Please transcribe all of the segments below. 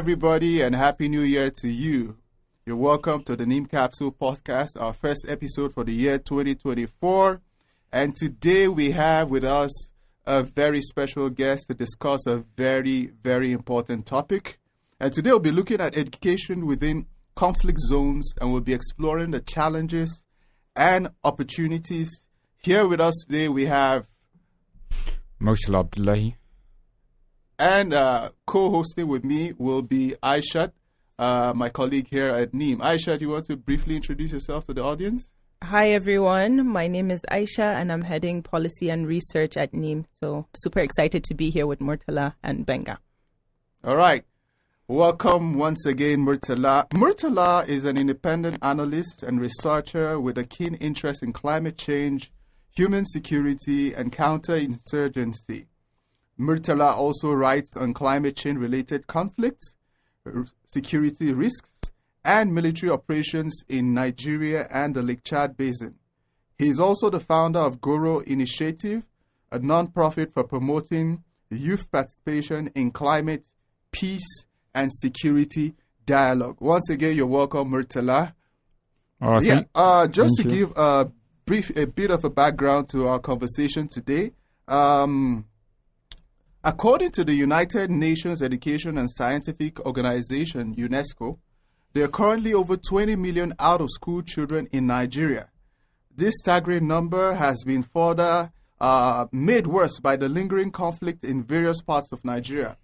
everybody, and Happy New Year to you. You're welcome to the Neem Capsule Podcast, our first episode for the year 2024. And today we have with us a very special guest to discuss a very, very important topic. And today we'll be looking at education within conflict zones, and we'll be exploring the challenges and opportunities. Here with us today we have Murtala Abdullahi. And co-hosting with me will be Aishat, my colleague here at Neem. Aishat, you want to briefly introduce yourself to the audience? Hi, everyone. My name is Aisha, and I'm heading policy and research at Neem. So super excited to be here with Murtala and Benga. All right. Welcome once again, Murtala. Murtala is an independent analyst and researcher with a keen interest in climate change, human security, and counter insurgency. Murtala also writes on climate change-related conflicts, security risks, and military operations in Nigeria and the Lake Chad Basin. He is also the founder of Goro Initiative, a non-profit for promoting youth participation in climate, peace, and security dialogue. Once again, you're welcome, Murtala. Just to give a bit of a background to our conversation today. According to the United Nations Education and Scientific Organization, UNESCO, there are currently over 20 million out-of-school children in Nigeria. This staggering number has been further made worse by the lingering conflict in various parts of Nigeria.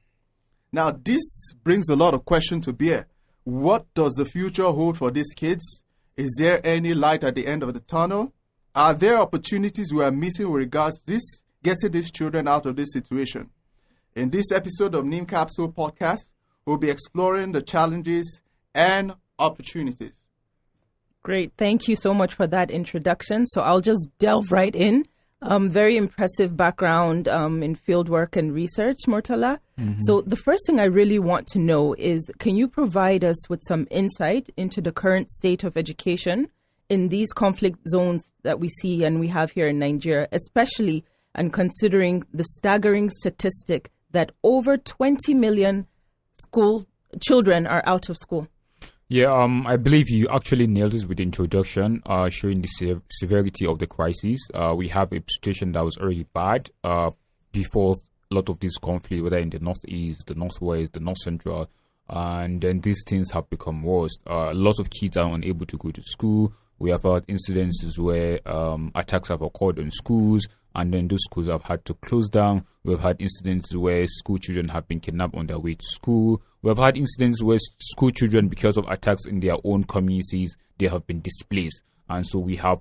Now, this brings a lot of questions to bear. What does the future hold for these kids? Is there any light at the end of the tunnel? Are there opportunities we are missing with regards to getting these children out of this situation? In this episode of Neem Capsule Podcast, we'll be exploring the challenges and opportunities. Great. Thank you so much for that introduction. So I'll just delve right in. Very impressive background in fieldwork and research, Murtala. Mm-hmm. So the first thing I really want to know is, can you provide us with some insight into the current state of education in these conflict zones that we see and we have here in Nigeria, especially and considering the staggering statistic that over 20 million school children are out of school? Yeah, I believe you actually nailed it with the introduction, showing the severity of the crisis. We have a situation that was already bad before a lot of this conflict, whether in the northeast, the northwest, the north central, and then these things have become worse. A lot of kids are unable to go to school. We have had incidences where attacks have occurred in schools, and then those schools have had to close down. We've had incidents where school children have been kidnapped on their way to school. We've had incidents where school children, because of attacks in their own communities, they have been displaced. And so we have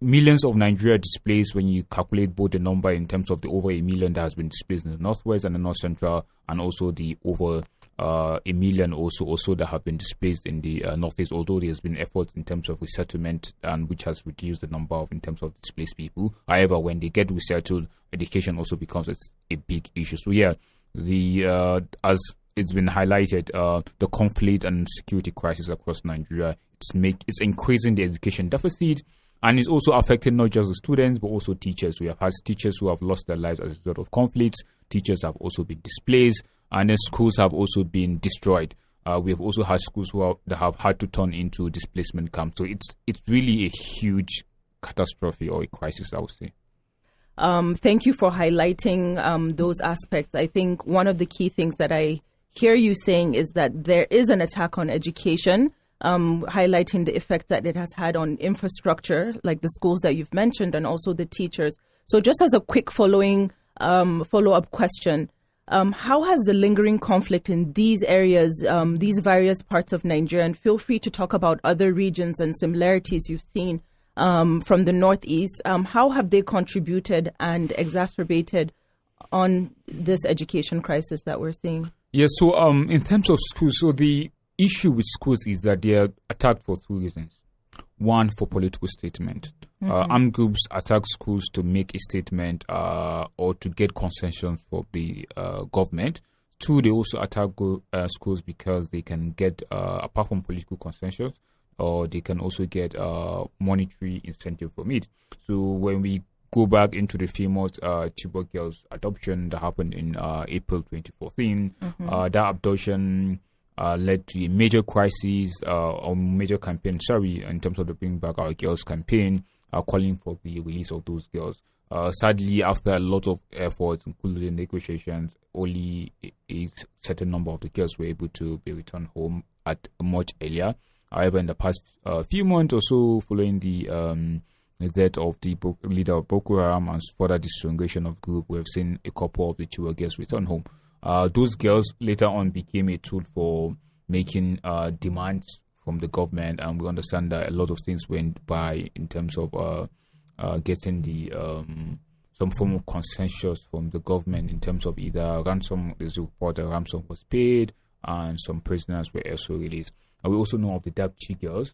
millions of Nigeria displaced when you calculate both the number in terms of the over a million that has been displaced in the northwest and the north central, and also the over a million also that have been displaced in the northeast, although there has been efforts in terms of resettlement, and which has reduced the number of in terms of displaced people. However, when they get resettled, education also becomes a big issue. So yeah, as it's been highlighted, the conflict and security crisis across Nigeria, it's increasing the education deficit, and it's also affecting not just the students but also teachers. We have had teachers who have lost their lives as a result of conflicts. Teachers have also been displaced, and then schools have also been destroyed. We have also had schools that have had to turn into displacement camps. So it's really a huge catastrophe or a crisis, I would say. Thank you for highlighting those aspects. I think one of the key things that I hear you saying is that there is an attack on education, highlighting the effect that it has had on infrastructure, like the schools that you've mentioned, and also the teachers. So just as a quick follow-up question, how has the lingering conflict in these areas, these various parts of Nigeria, and feel free to talk about other regions and similarities you've seen from the Northeast, how have they contributed and exacerbated on this education crisis that we're seeing? Yeah, so in terms of schools, so the issue with schools is that they are attacked for two reasons. One, for political statement. Armed groups attack schools to make a statement or to get consensus for the government. Two, they also attack schools because they can get, apart from political consensus, or they can also get monetary incentive from it. So when we go back into the famous Chibok girls adoption that happened in April 2014, that abduction led to a major crisis or major campaign, in terms of the Bring Back Our Girls campaign, calling for the release of those girls. Sadly, after a lot of efforts, including negotiations, only a certain number of the girls were able to be returned home at much earlier. However, in the past few months or so, following the death of the leader of Boko Haram and further disintegration of the group, we have seen a couple of the Chibok girls return home. Those girls later on became a tool for making demands from the government, and we understand that a lot of things went by in terms of getting the some form of consensus from the government in terms of either ransom. There's a report that ransom was paid and some prisoners were also released. And we also know of the Dapchi girls.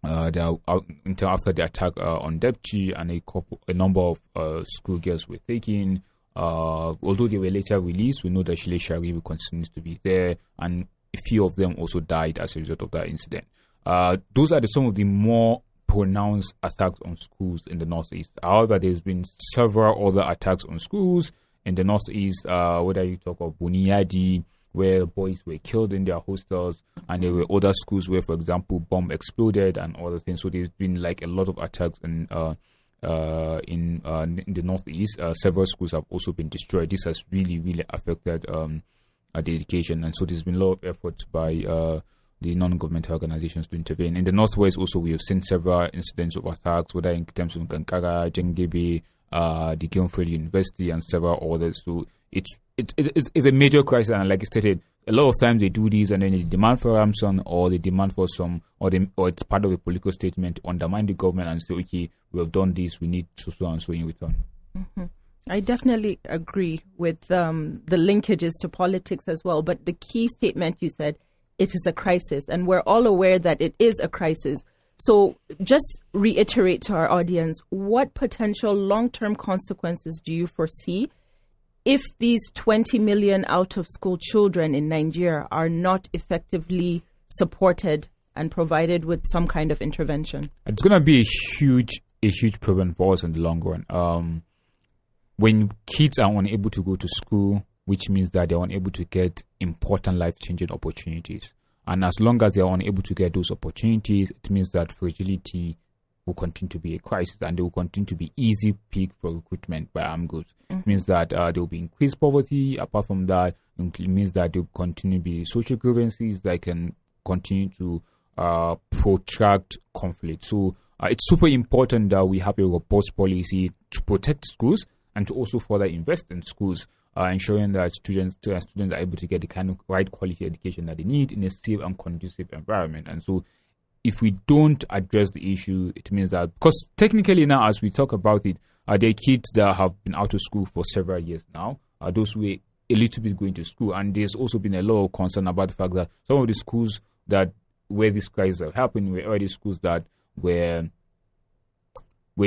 After the attack on Dapchi, and a number of schoolgirls were taken. Although they were later released, we know that Shile Sharif continues to be there, and a few of them also died as a result of that incident. Those are some of the more pronounced attacks on schools in the Northeast. However, there's been several other attacks on schools in the Northeast, whether you talk of Buniyadi, where boys were killed in their hostels, and there were other schools where, for example, bomb exploded and other things. So there's been like a lot of attacks in the Northeast. Several schools have also been destroyed. This has really, really affected the education, and so there's been a lot of efforts by the non-governmental organizations to intervene. In the Northwest also, we have seen several incidents of attacks, whether in terms of Kankara, Jengebe, the Guildford University, and several others. So it's a major crisis, and like I stated, a lot of times they do these and then they demand for ransom, or they demand for some, or it's part of a political statement to undermine the government and say, okay, we have done this, we need so and so in return. Mm-hmm. I definitely agree with the linkages to politics as well, but the key statement you said, it is a crisis, and we're all aware that it is a crisis. So just reiterate to our audience, what potential long-term consequences do you foresee if these 20 million out-of-school children in Nigeria are not effectively supported and provided with some kind of intervention? It's going to be a huge problem for us in the long run. When kids are unable to go to school, which means that they're unable to get important life-changing opportunities. And as long as they're unable to get those opportunities, it means that fragility will continue to be a crisis, and they will continue to be easy pick for recruitment by armed groups. Mm-hmm. It means that there will be increased poverty. Apart from that, it means that there will continue to be social grievances that can continue to protract conflict. So it's super important that we have a robust policy to protect schools and to also further invest in schools, ensuring that students are able to get the kind of right quality education that they need in a safe and conducive environment. And so if we don't address the issue, it means that, because technically now, as we talk about it, there are kids that have been out of school for several years now, those who are a little bit going to school. And there's also been a lot of concern about the fact that some of the schools where this crisis are happening were already schools that were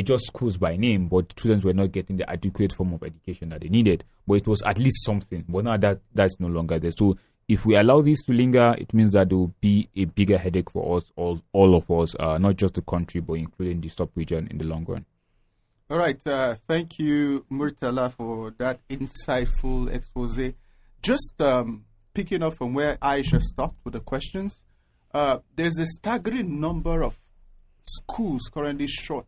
just schools by name, but students were not getting the adequate form of education that they needed. But it was at least something. But now that's no longer there. So if we allow this to linger, it means that there will be a bigger headache for us, all of us, not just the country, but including the sub-region in the long run. All right. Thank you, Murtala, for that insightful expose. Just picking up from where Aisha stopped with the questions, there's a staggering number of schools currently short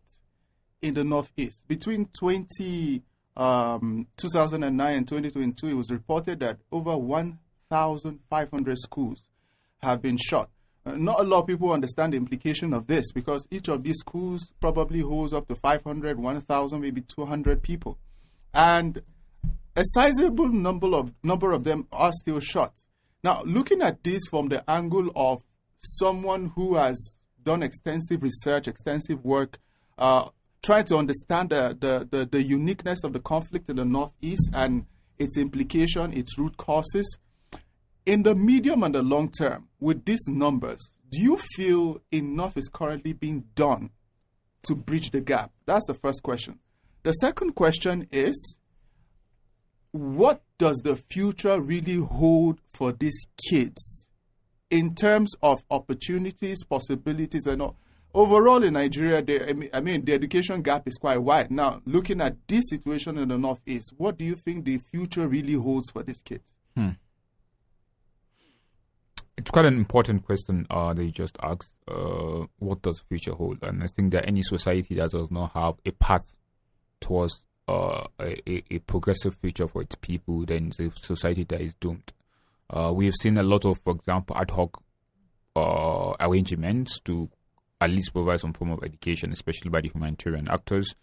in the Northeast. Between 2009 and 2022, it was reported that over 1,500 schools have been shut. Not a lot of people understand the implication of this, because each of these schools probably holds up to 500, 1,000, maybe 200 people. And a sizable number of them are still shut. Now, looking at this from the angle of someone who has done extensive research, extensive work, trying to understand the uniqueness of the conflict in the Northeast and its implication, its root causes. In the medium and the long term, with these numbers, do you feel enough is currently being done to bridge the gap? That's the first question. The second question is, what does the future really hold for these kids in terms of opportunities, possibilities, and all? overall in Nigeria, the education gap is quite wide. Now, looking at this situation in the Northeast, what do you think the future really holds for these kids? It's quite an important question that you just asked. What does the future hold? And I think that any society that does not have a path towards a progressive future for its people, then it's a society that is doomed. We have seen a lot of, for example, ad hoc arrangements to at least provide some form of education, especially by the humanitarian actors.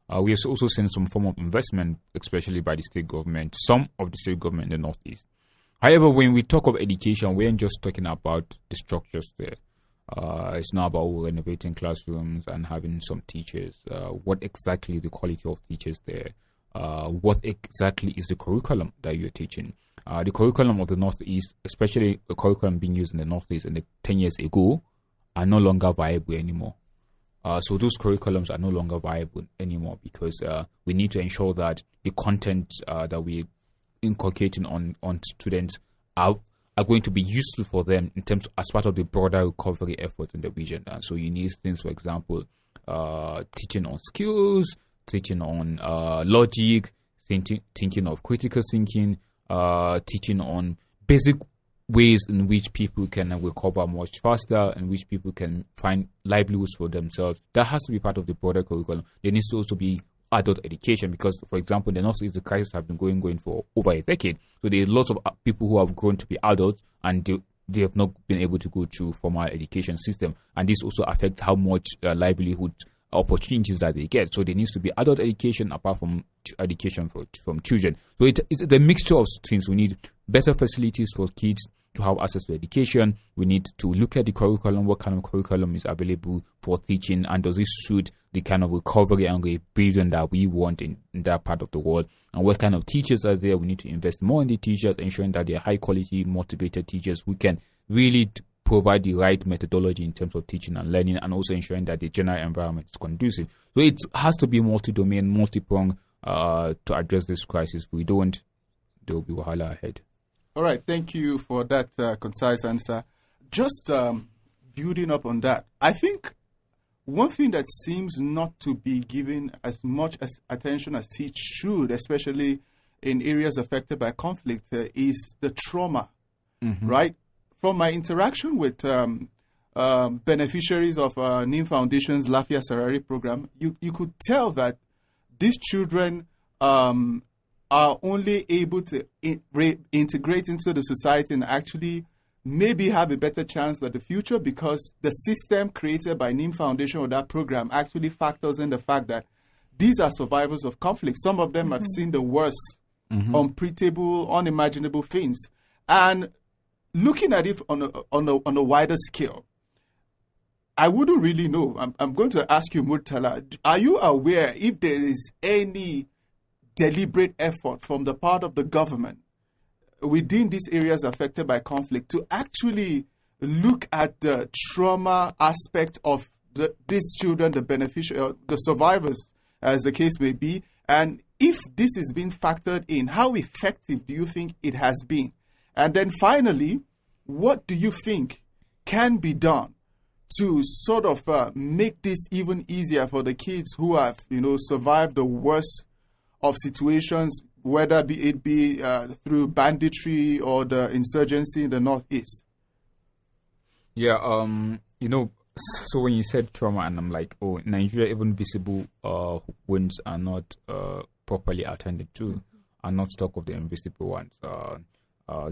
We have also seen some form of investment, especially by the state government, some of the state government in the Northeast. However, when we talk of education, we aren't just talking about the structures there. It's not about renovating classrooms and having some teachers. What exactly is the quality of teachers there? What exactly is the curriculum that you're teaching? The curriculum of the Northeast, especially the curriculum being used in the Northeast 10 years ago, are no longer viable anymore. So those curriculums are no longer viable anymore because we need to ensure that the content that we're inculcating on students are going to be useful for them in terms as part of the broader recovery efforts in the region. And so you need things, for example, teaching on skills, teaching on logic, thinking of critical thinking, teaching on basic ways in which people can recover much faster and which people can find livelihoods for themselves. That has to be part of the broader curriculum. There needs to also be adult education because, for example, in the Northeast, the crisis have been going for over a decade. So there are lots of people who have grown to be adults and they have not been able to go through formal education system. And this also affects how much livelihood opportunities that they get. So there needs to be adult education apart from education from children. So it's the mixture of things. We need better facilities for kids to have access to education. We need to look at the curriculum, what kind of curriculum is available for teaching, and does it suit the kind of recovery and rebuilding that we want in that part of the world, and what kind of teachers are there. We need to invest more in the teachers, ensuring that they're high quality, motivated teachers who can really provide the right methodology in terms of teaching and learning, and also ensuring that the general environment is conducive. So it has to be multi-domain, multi-pronged to address this crisis. If we don't, there will be wahala ahead. All right, thank you for that concise answer. Just building up on that, I think one thing that seems not to be given as much as attention as it should, especially in areas affected by conflict, is the trauma, right? From my interaction with beneficiaries of NIM Foundation's Lafia Sarari program, you could tell that these children are only able to integrate into the society and actually maybe have a better chance for the future because the system created by NIM Foundation or that program actually factors in the fact that these are survivors of conflict. Some of them have seen the worst, unpredictable, unimaginable things. And looking at it on a wider scale, I wouldn't really know. I'm going to ask you, Murtala, are you aware if there is any deliberate effort from the part of the government within these areas affected by conflict to actually look at the trauma aspect of these children, the beneficiaries, the survivors, as the case may be, and if this is being factored in, how effective do you think it has been? And then finally, what do you think can be done to sort of make this even easier for the kids who have, survived the worst of situations, whether it be through banditry or the insurgency in the Northeast? Yeah, so when you said trauma, and I'm like, in Nigeria, even visible wounds are not properly attended to, are not talk of the invisible ones.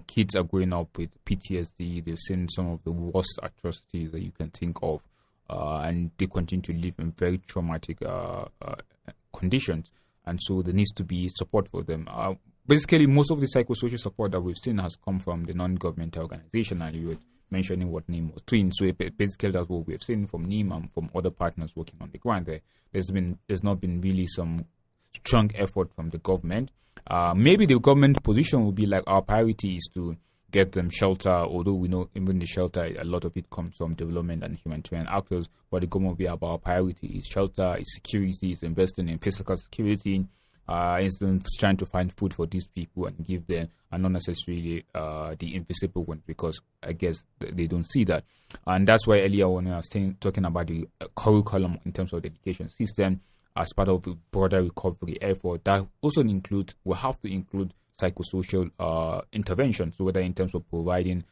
Kids are growing up with PTSD. They've seen some of the worst atrocities that you can think of, and they continue to live in very traumatic conditions. And so there needs to be support for them. Basically, most of the psychosocial support that we've seen has come from the non-governmental organization, and you were mentioning what NIM was doing. So basically, that's what we've seen from NIM and from other partners working on the ground there. There's not been really some strong effort from the government. Maybe the government position will be like, our priority is to get them shelter, although we know even the shelter, a lot of it comes from development and humanitarian actors, but the government will be about our priority is shelter, is security, is investing in physical security, instead of trying to find food for these people and give them, and not necessarily the invisible one, because I guess they don't see that. And that's why earlier when I was talking about the curriculum in terms of the education system as part of the broader recovery effort, that also will have to include psychosocial interventions, so whether in terms of providing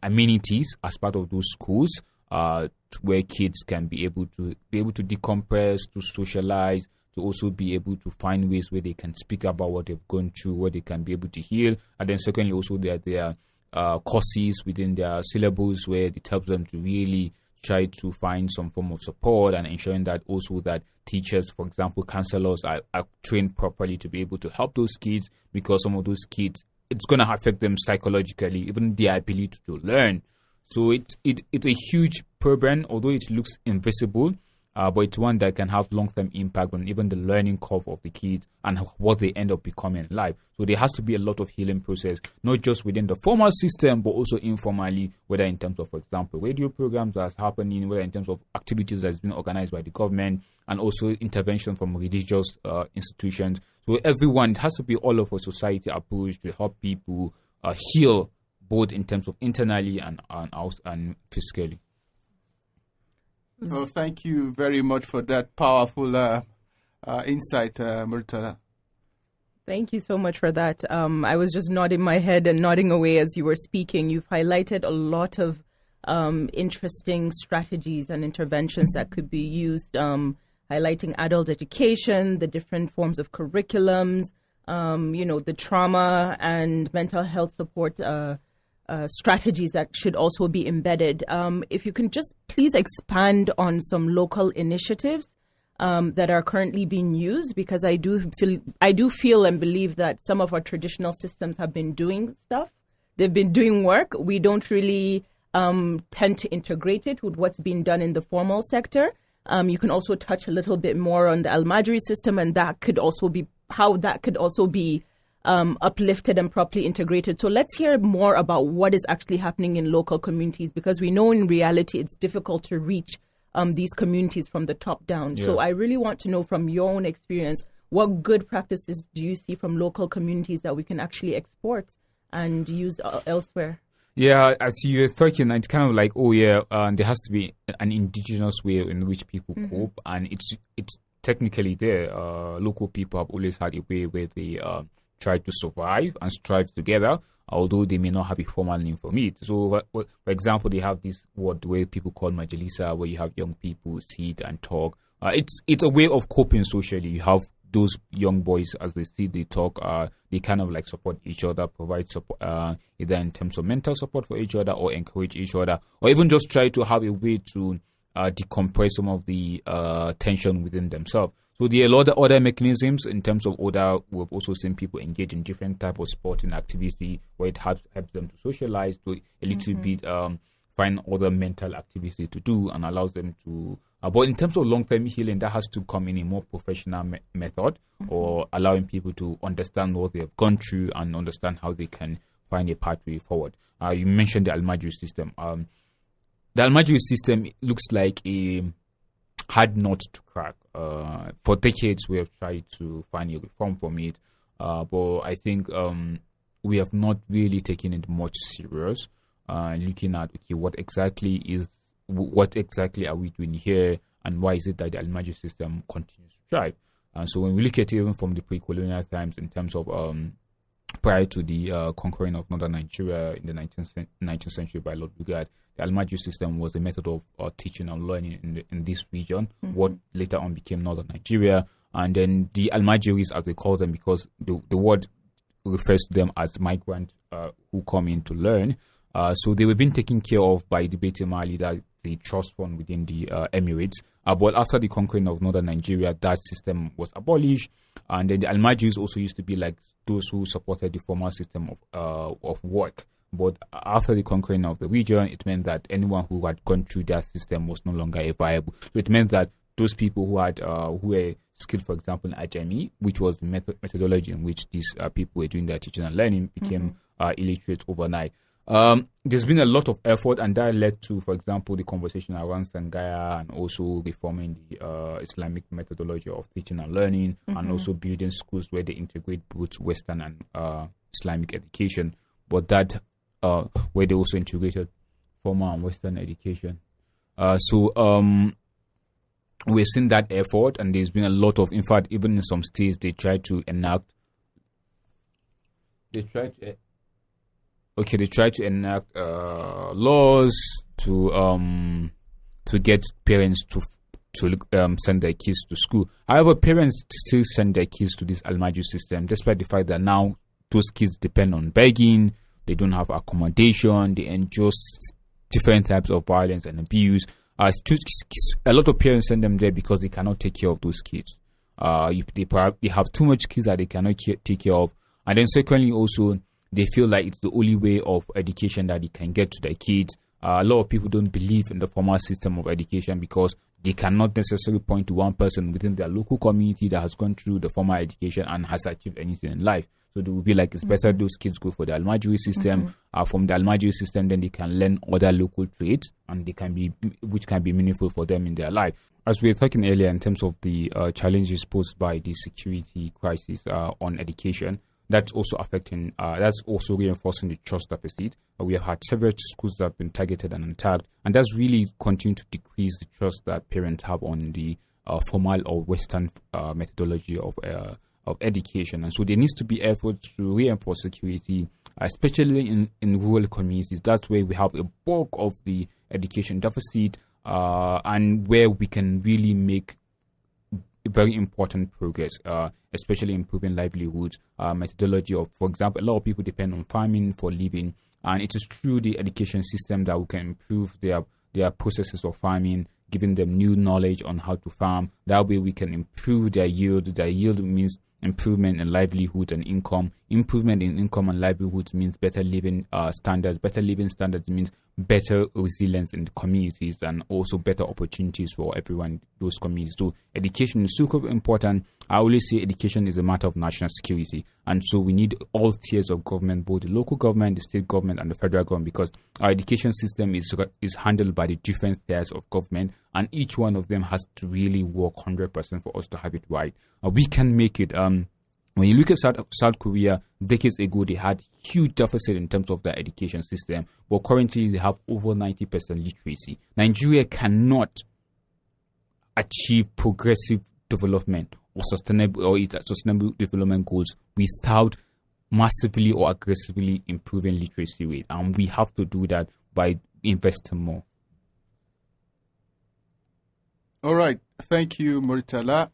amenities as part of those schools, where kids can be able to decompress, to socialize, to also be able to find ways where they can speak about what they've gone through, where they can be able to heal. And then secondly, also there are courses within their syllabus where it helps them to really try to find some form of support, and ensuring that also that teachers, for example, counselors are trained properly to be able to help those kids, because some of those kids, it's going to affect them psychologically, even their ability to learn. So it's a huge problem, although it looks invisible, but it's one that can have long-term impact on even the learning curve of the kids and what they end up becoming in life. So there has to be a lot of healing process, not just within the formal system, but also informally, whether in terms of, for example, radio programs that's happening, whether in terms of activities that's been organized by the government, and also intervention from religious institutions. So everyone, it has to be all of a society approach to help people heal, both in terms of internally and physically. Well, thank you very much for that powerful insight, Murtala. Thank you so much for that. I was just nodding my head and nodding away as you were speaking. You've highlighted a lot of interesting strategies and interventions that could be used, highlighting adult education, the different forms of curriculums, the trauma and mental health support strategies that should also be embedded. If you can just please expand on some local initiatives that are currently being used, because I do feel and believe that some of our traditional systems have been doing stuff. They've been doing work. We don't really tend to integrate it with what's being done in the formal sector. You can also touch a little bit more on the Al-Majri system, and that could also be how that could also be uplifted and properly integrated. So let's hear more about what is actually happening in local communities, because we know in reality it's difficult to reach these communities from the top down. Yeah. So I really want to know from your own experience, what good practices do you see from local communities that we can actually export and use elsewhere? Yeah, as you're talking, it's kind of like, there has to be an indigenous way in which people cope, and it's technically there. Local people have always had a way where they try to survive and strive together, although they may not have a formal name for it. So, for example, they have this word where people call Majalisa, where you have young people sit and talk. It's a way of coping socially. You have those young boys, as they sit, they talk, they kind of like support each other, provide support, either in terms of mental support for each other, or encourage each other, or even just try to have a way to decompress some of the tension within themselves. So there are a lot of other mechanisms in terms of we've also seen people engage in different type of sporting activity where it helps them to socialize, to a little bit find other mental activity to do, and allows them to. But in terms of long-term healing, that has to come in a more professional method, or allowing people to understand what they have gone through and understand how they can find a pathway forward. You mentioned the Al-Majri system. The Al-Majri system looks like a hard nut to crack. For decades, we have tried to find a reform from it, but I think we have not really taken it much serious. Looking at what exactly are we doing here, and why is it that the Al-Majri system continues to thrive? So when we look at it even from the pre-colonial times, in terms of prior to the conquering of northern Nigeria in the 19th century by Lord Lugard, the Al-Majri system was a method of teaching and learning in this region, what later on became northern Nigeria. And then the Al-Majiris, as they call them, because the word refers to them as migrants who come in to learn. So they were being taken care of by the Beit Mali, that the trust fund within the Emirates. But after the conquering of northern Nigeria, that system was abolished. And then the Al-Majiris also used to be like those who supported the formal system of work. But after the conquering of the region, it meant that anyone who had gone through that system was no longer viable. So it meant that those people who were skilled, for example, in Ajami, which was the methodology in which these people were doing their teaching and learning, became illiterate overnight. There's been a lot of effort, and that led to, for example, the conversation around Sangaya and also reforming the Islamic methodology of teaching and learning, and also building schools where they integrate both Western and Islamic education, but that where they also integrated formal and Western education. We've seen that effort, and there's been a lot of, in fact, even in some states, they try to enact laws to get parents to send their kids to school. However, parents still send their kids to this Almaju system, despite the fact that now those kids depend on begging, they don't have accommodation, they endure different types of violence and abuse. A lot of parents send them there because they cannot take care of those kids. They have too much kids that they cannot take care of. And then secondly, also, they feel like it's the only way of education that they can get to their kids. A lot of people don't believe in the formal system of education because they cannot necessarily point to one person within their local community that has gone through the formal education and has achieved anything in life. So they will be like, it's better those kids go for the Almajiri system. From the Almajiri system, then they can learn other local trades, and which can be meaningful for them in their life. As we were talking earlier in terms of the challenges posed by the security crisis on education, that's also reinforcing the trust deficit. We have had several schools that have been targeted and attacked, and that's really continued to decrease the trust that parents have on the formal or Western methodology of education. And so there needs to be efforts to reinforce security, especially in rural communities. That's where we have a bulk of the education deficit, and where we can really make very important progress, especially improving livelihoods, methodology of, for example, a lot of people depend on farming for living, and it is through the education system that we can improve their processes of farming, giving them new knowledge on how to farm. That way we can improve their yield. Their yield means improvement in livelihood and income. Improvement in income and livelihoods means better living standards. Better living standards means better resilience in the communities, and also better opportunities for everyone in those communities. So education is super important. I always say education is a matter of national security, and so we need all tiers of government, both the local government, the state government, and the federal government, because our education system is handled by the different tiers of government, and each one of them has to really work 100% for us to have it right. We can make it. When you look at South Korea, decades ago, they had huge deficit in terms of their education system, but currently they have over 90% literacy. Nigeria cannot achieve progressive development or sustainable development goals without massively or aggressively improving literacy rate, and we have to do that by investing more. All right. Thank you, Murtala.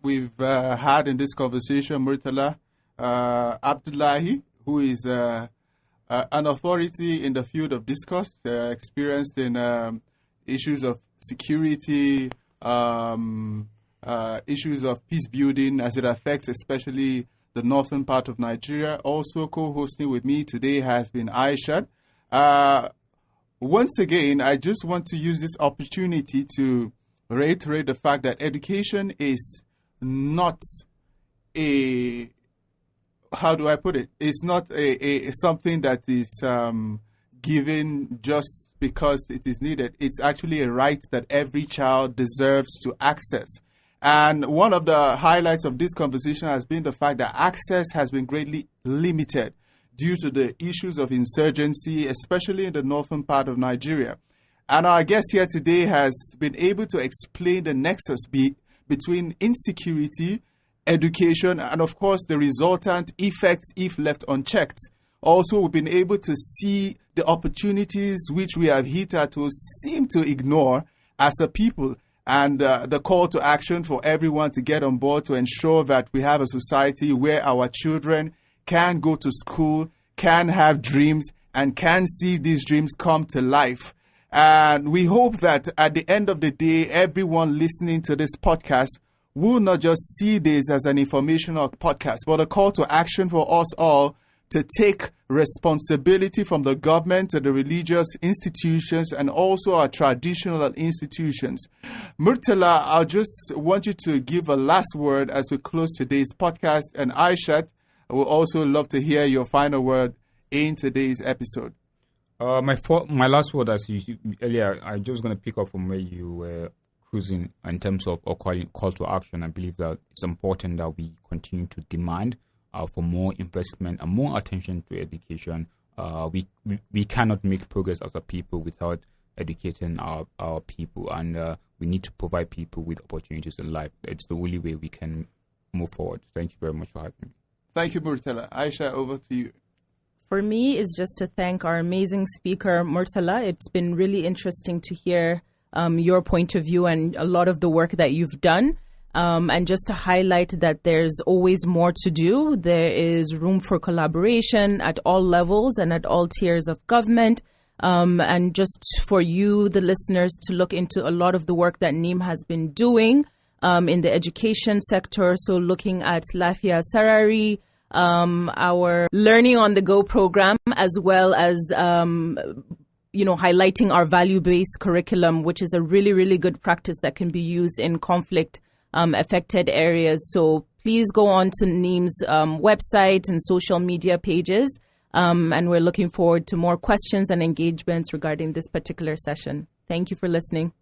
We've had in this conversation Murtala Abdullahi, who is an authority in the field of discourse, experienced in issues of security, issues of peace building as it affects especially the northern part of Nigeria. Also co-hosting with me today has been Aishat. Once again, I just want to use this opportunity to reiterate the fact that education is not a, how do I put it? It's not a something that is given just because it is needed. It's actually a right that every child deserves to access. And one of the highlights of this conversation has been the fact that access has been greatly limited due to the issues of insurgency, especially in the northern part of Nigeria. And our guest here today has been able to explain the nexus between insecurity, education, and of course the resultant effects if left unchecked. Also, we've been able to see the opportunities which we have hitherto seem to ignore as a people, and the call to action for everyone to get on board to ensure that we have a society where our children can go to school, can have dreams, and can see these dreams come to life. And we hope that at the end of the day, everyone listening to this podcast will not just see this as an informational podcast, but a call to action for us all to take responsibility from the government to the religious institutions and also our traditional institutions. Murtala, I just want you to give a last word as we close today's podcast. And Aishat, I would also love to hear your final word in today's episode. My last word, as you earlier, I just going to pick up from where you were cruising in terms of a call to action. I believe that it's important that we continue to demand for more investment and more attention to education. We cannot make progress as a people without educating our people, and we need to provide people with opportunities in life. It's the only way we can move forward. Thank you very much for having me. Thank you, Murtala. Aisha, over to you. For me, it's just to thank our amazing speaker, Murtala. It's been really interesting to hear your point of view and a lot of the work that you've done. And just to highlight that there's always more to do. There is room for collaboration at all levels and at all tiers of government. And just for you, the listeners, to look into a lot of the work that NEEM has been doing in the education sector. So looking at Lafia Sarari, our Learning on the Go program, as well as, highlighting our value-based curriculum, which is a really, really good practice that can be used in conflict affected areas. So please go on to NEEM's website and social media pages. And we're looking forward to more questions and engagements regarding this particular session. Thank you for listening.